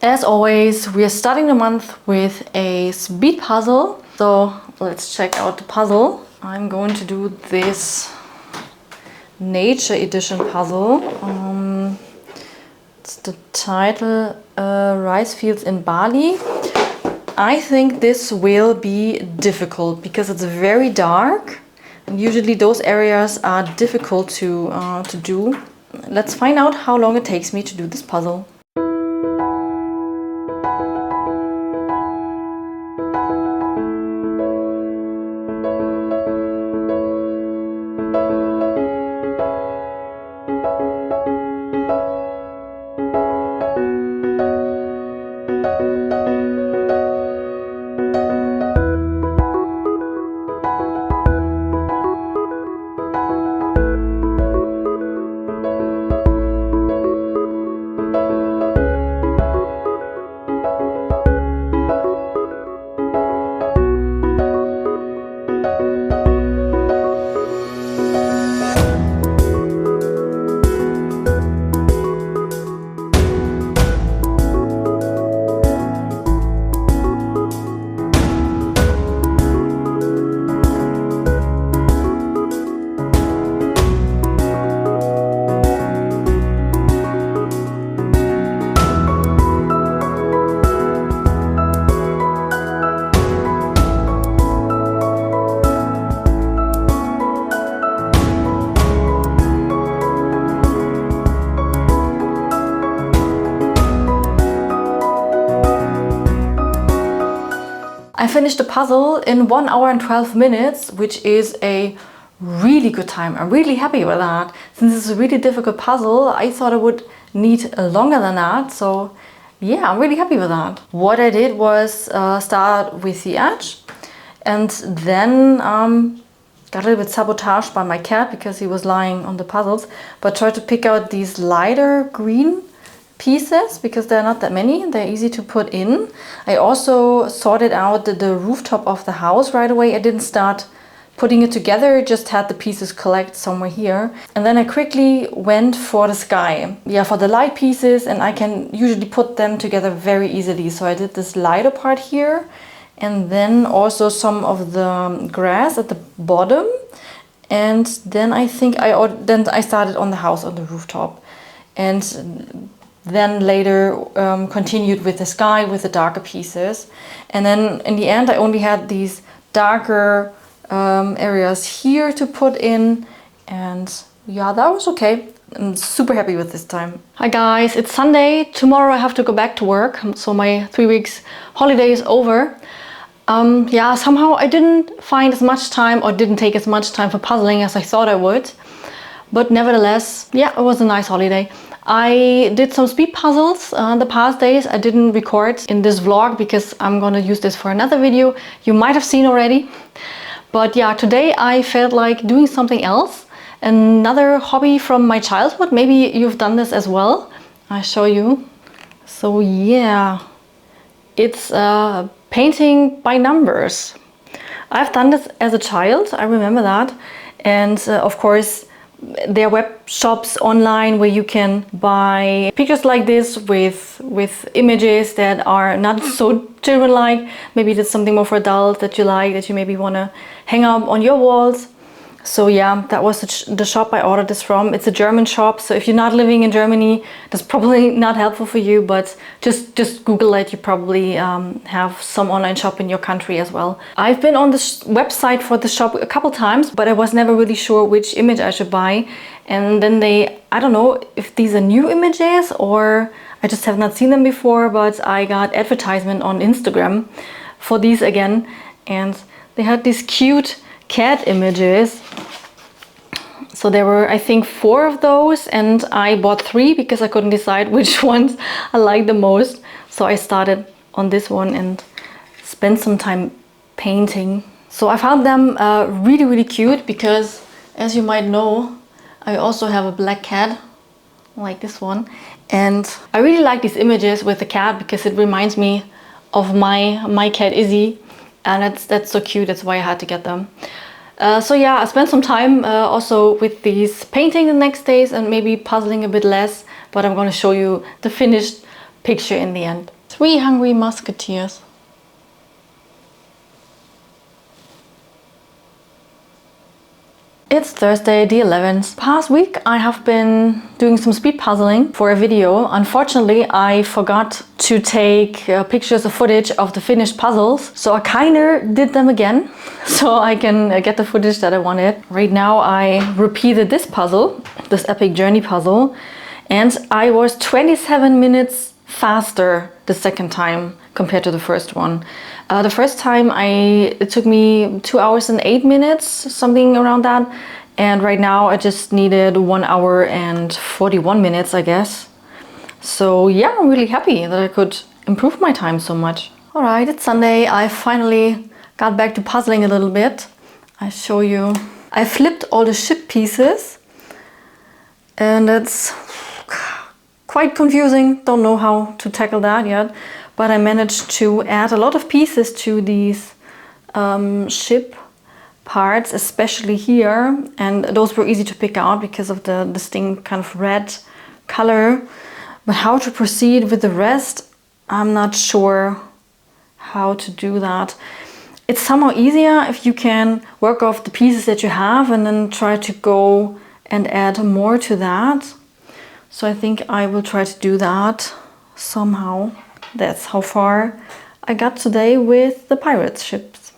As always, we are starting the month with a speed puzzle. So let's check out the puzzle. I'm going to do this Nature Edition puzzle. It's the title Rice Fields in Bali. I think this will be difficult because it's very dark and usually those areas are difficult to do. Let's find out how long it takes me to do this puzzle. I finished the puzzle in 1 hour and 12 minutes, which is a really good time. I'm really happy with that. Since it's a really difficult puzzle, I thought I would need longer than that. So yeah, I'm really happy with that. What I did was start with the edge and then got a little bit sabotaged by my cat because he was lying on the puzzles, but tried to pick out these lighter green pieces because there are not that many. They're easy to put in. I also sorted out the rooftop of the house right away. I didn't start putting it together, just had the pieces collect somewhere here. And then I quickly went for the sky. Yeah, for the light pieces, and I can usually put them together very easily. So I did this lighter part here and then also some of the grass at the bottom. And then I think I started on the house on the rooftop. And then later continued with the sky with the darker pieces. And then in the end I only had these darker areas here to put in, and yeah, that was okay. I'm super happy with this time. Hi guys, it's Sunday. Tomorrow I have to go back to work, so my 3 weeks holiday is over. Yeah, somehow I didn't find as much time or didn't take as much time for puzzling as I thought I would. But nevertheless, yeah, it was a nice holiday. I did some speed puzzles the past days. I didn't record in this vlog because I'm gonna use this for another video you might have seen already. But yeah, today I felt like doing something else. Another hobby from my childhood. Maybe you've done this as well. I'll show you. So yeah, it's painting by numbers. I've done this as a child, I remember that. And of course, there are web shops online where you can buy pictures like this with images that are not so children-like. Maybe that's something more for adults that you like, that you maybe want to hang up on your walls. So yeah, that was the shop I ordered this from. It's a German shop, so if you're not living in Germany, that's probably not helpful for you, but just Google it. You probably have some online shop in your country as well. I've been on the website for the shop a couple times, but I was never really sure which image I should buy. And then I don't know if these are new images or I just have not seen them before, but I got advertisement on Instagram for these again. And they had these cute cat images. So there were, I think, 4 of those, and I bought 3 because I couldn't decide which ones I liked the most. So I started on this one and spent some time painting. So I found them really, really cute because, as you might know, I also have a black cat like this one. And I really like these images with the cat because it reminds me of my cat Izzy. And that's so cute, that's why I had to get them. So yeah, I spent some time also with these painting the next days and maybe puzzling a bit less, but I'm going to show you the finished picture in the end. 3 hungry musketeers. It's Thursday the 11th. Past week I have been doing some speed puzzling for a video. Unfortunately, I forgot to take pictures or footage of the finished puzzles, so I kinda did them again so I can get the footage that I wanted. Right now I repeated this puzzle, this epic journey puzzle, and I was 27 minutes faster the second time compared to the first one. The first time it took me 2 hours and 8 minutes, something around that. And right now I just needed 1 hour and 41 minutes, I guess. So yeah, I'm really happy that I could improve my time so much. All right, it's Sunday. I finally got back to puzzling a little bit. I show you. I flipped all the ship pieces and it's quite confusing. Don't know how to tackle that yet. But I managed to add a lot of pieces to these ship parts, especially here. And those were easy to pick out because of the distinct kind of red color. But how to proceed with the rest, I'm not sure how to do that. It's somehow easier if you can work off the pieces that you have and then try to go and add more to that. So I think I will try to do that somehow. That's how far I got today with the pirate ships.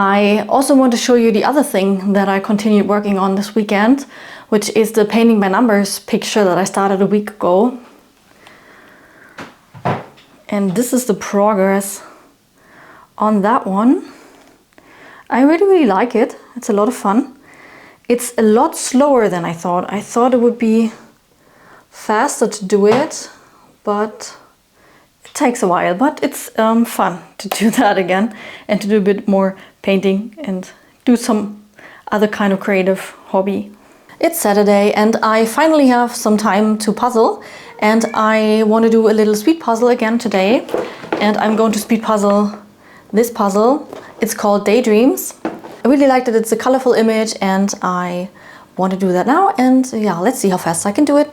I also want to show you the other thing that I continued working on this weekend, which is the painting by numbers picture that I started a week ago. And this is the progress on that one. I really like it. It's a lot of fun. It's a lot slower than I thought. I thought it would be faster to do it, but it takes a while. But it's fun to do that again and to do a bit more painting and do some other kind of creative hobby. It's Saturday and I finally have some time to puzzle, and I want to do a little speed puzzle again today, and I'm going to speed puzzle this puzzle. It's called Daydreams. I really liked it. It's a colorful image and I want to do that now, and yeah, let's see how fast I can do it.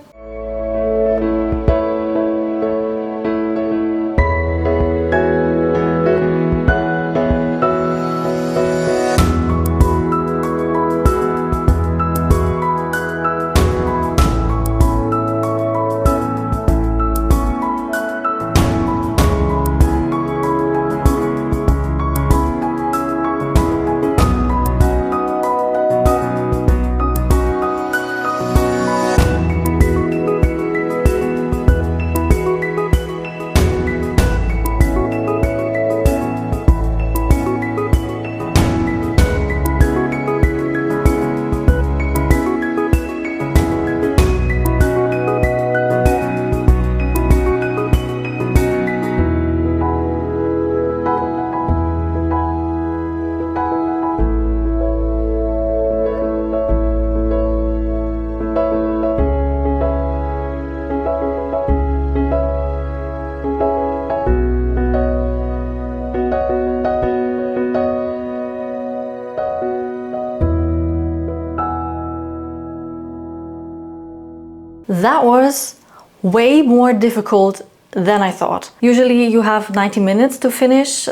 That was way more difficult than I thought. Usually you have 90 minutes to finish a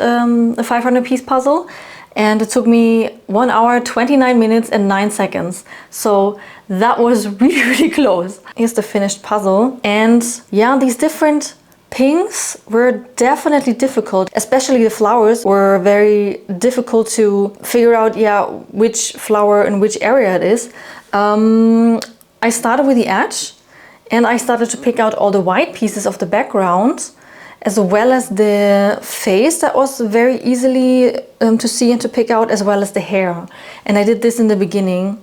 500-piece puzzle, and it took me 1 hour, 29 minutes and 9 seconds. So that was really, really close. Here's the finished puzzle. And yeah, these different pinks were definitely difficult, especially the flowers were very difficult to figure out, yeah, which flower in which area it is. I started with the edge and I started to pick out all the white pieces of the background, as well as the face that was very easily to see and to pick out, as well as the hair. And I did this in the beginning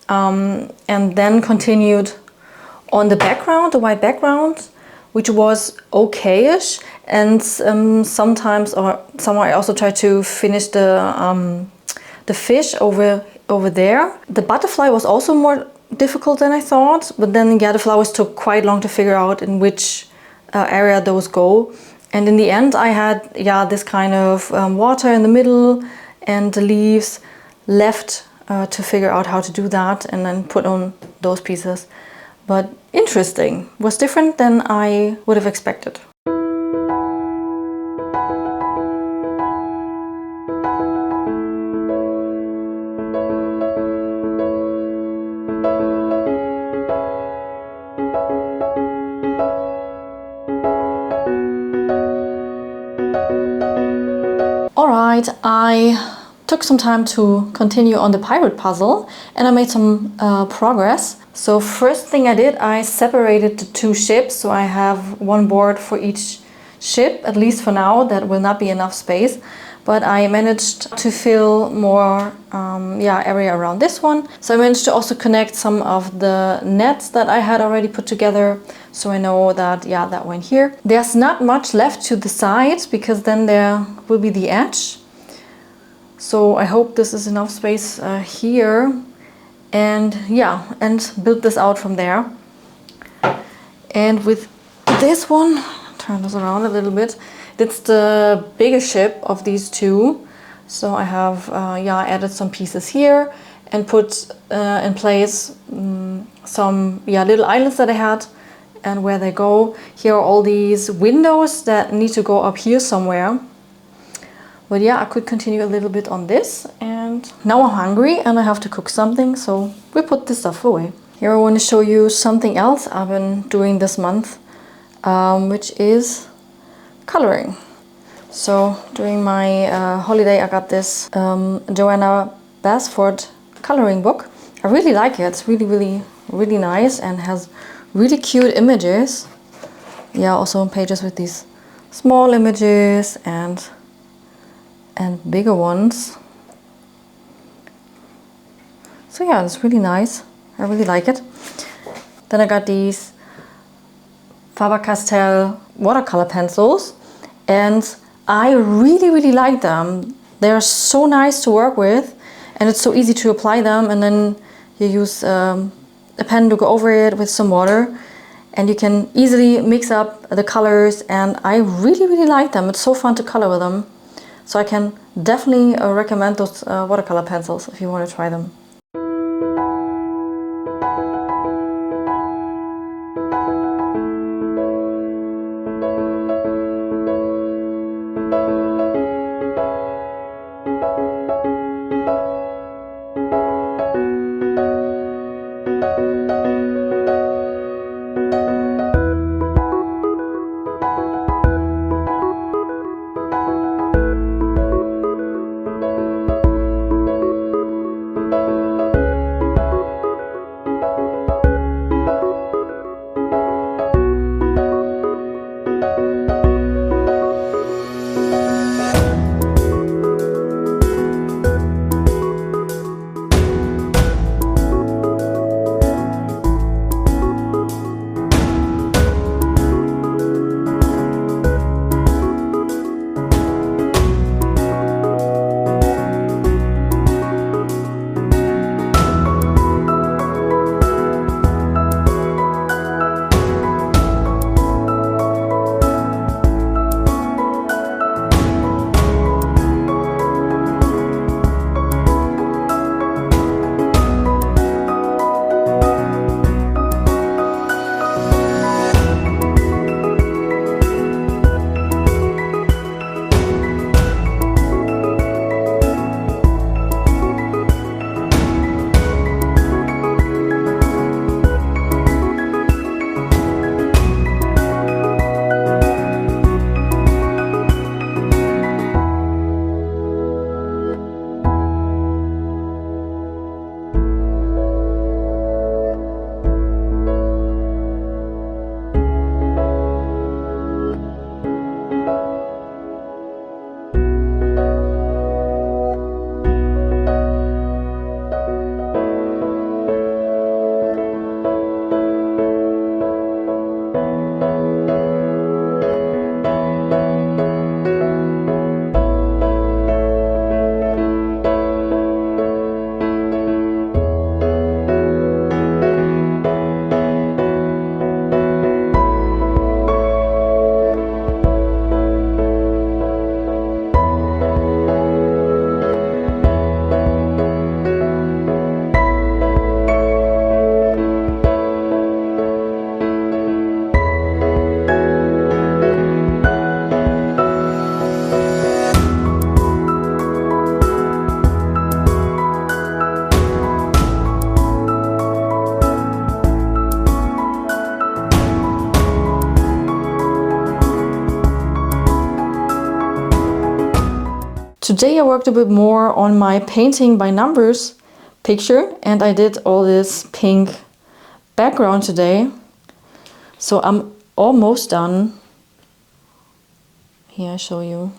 and then continued on the background, the white background, which was okay-ish. And sometimes or somewhere I also tried to finish the fish over there. The butterfly was also more difficult than I thought, but then yeah, the flowers took quite long to figure out in which area those go. And in the end I had, yeah, this kind of water in the middle and the leaves left to figure out how to do that, and then put on those pieces. But interesting, was different than I would have expected. Alright, I took some time to continue on the pirate puzzle and I made some progress. So first thing I did, I separated the two ships, so I have one board for each ship, at least for now. That will not be enough space, but I managed to fill more area around this one. So I managed to also connect some of the nets that I had already put together, so I know that, yeah, that went here. There's not much left to the sides because then there will be the edge. So I hope this is enough space here, and yeah, and build this out from there. And with this one, turn this around a little bit, it's the biggest ship of these two. So I have added some pieces here and put in place some little islands that I had and where they go. Here are all these windows that need to go up here somewhere. But yeah, I could continue a little bit on this, and now I'm hungry and I have to cook something, so we put this stuff away. Here I want to show you something else I've been doing this month, which is coloring. So during my holiday I got this Johanna Basford coloring book. I really like it. It's really, really nice and has really cute images. Yeah, also pages with these small images and bigger ones. So yeah, it's really nice. I really like it. Then I got these Faber Castell watercolor pencils, and I really like them. They're so nice to work with, and it's so easy to apply them, and then you use a pen to go over it with some water, and you can easily mix up the colors, and I really like them. It's so fun to color with them. So I can definitely recommend those watercolor pencils if you want to try them. today I worked a bit more on my painting by numbers picture, and I did all this pink background today. So I'm almost done. Here I show you.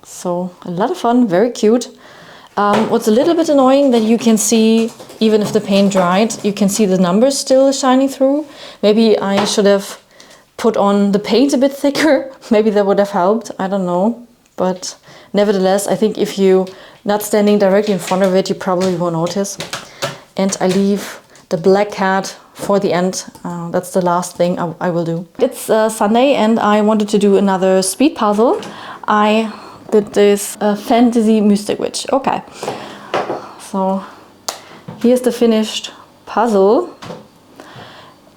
So a lot of fun, very cute. What's a little bit annoying that you can see, even if the paint dried, you can see the numbers still shining through. Maybe I should have put on the paint a bit thicker. Maybe that would have helped, I don't know. But nevertheless, I think if you're not standing directly in front of it, you probably won't notice. And I leave the black cat for the end. That's the last thing I will do. It's Sunday and I wanted to do another speed puzzle. I did this fantasy mystic witch. Okay, so here's the finished puzzle,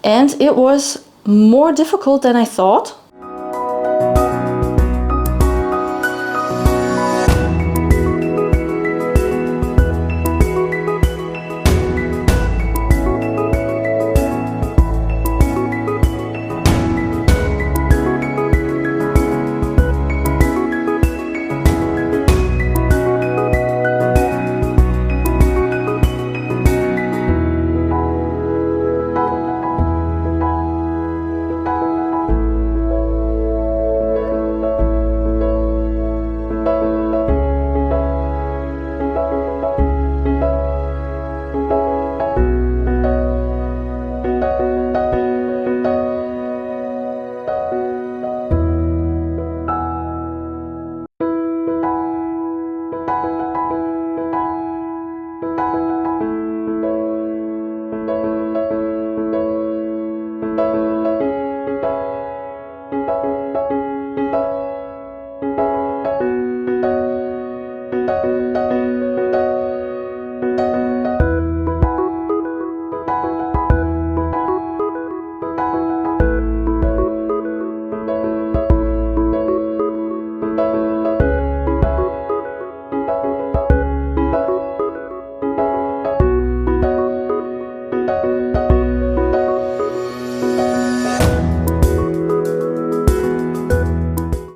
and it was more difficult than I thought.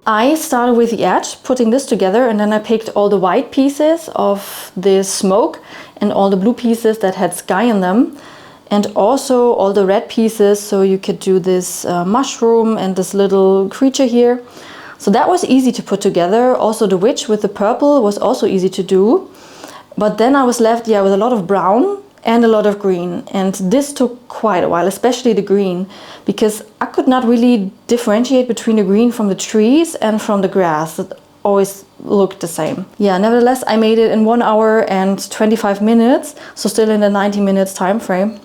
I started with the edge, putting this together, and then I picked all the white pieces of this smoke and all the blue pieces that had sky in them, and also all the red pieces, so you could do this mushroom and this little creature here. So that was easy to put together. Also the witch with the purple was also easy to do. But then I was left, with a lot of brown and a lot of green, and this took quite a while, especially the green, because I could not really differentiate between the green from the trees and from the grass. It always looked the same. Nevertheless, I made it in 1 hour and 25 minutes, so still in the 90 minutes time frame.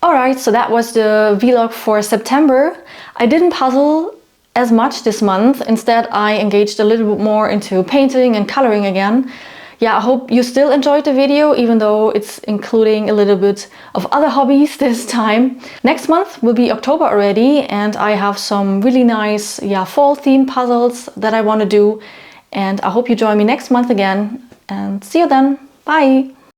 Alright, so that was the vlog for September. I didn't puzzle as much this month. Instead, I engaged a little bit more into painting and coloring again. I hope you still enjoyed the video, even though it's including a little bit of other hobbies this time. Next month will be October already, and I have some really nice fall themed puzzles that I want to do. And I hope you join me next month again, and see you then. Bye!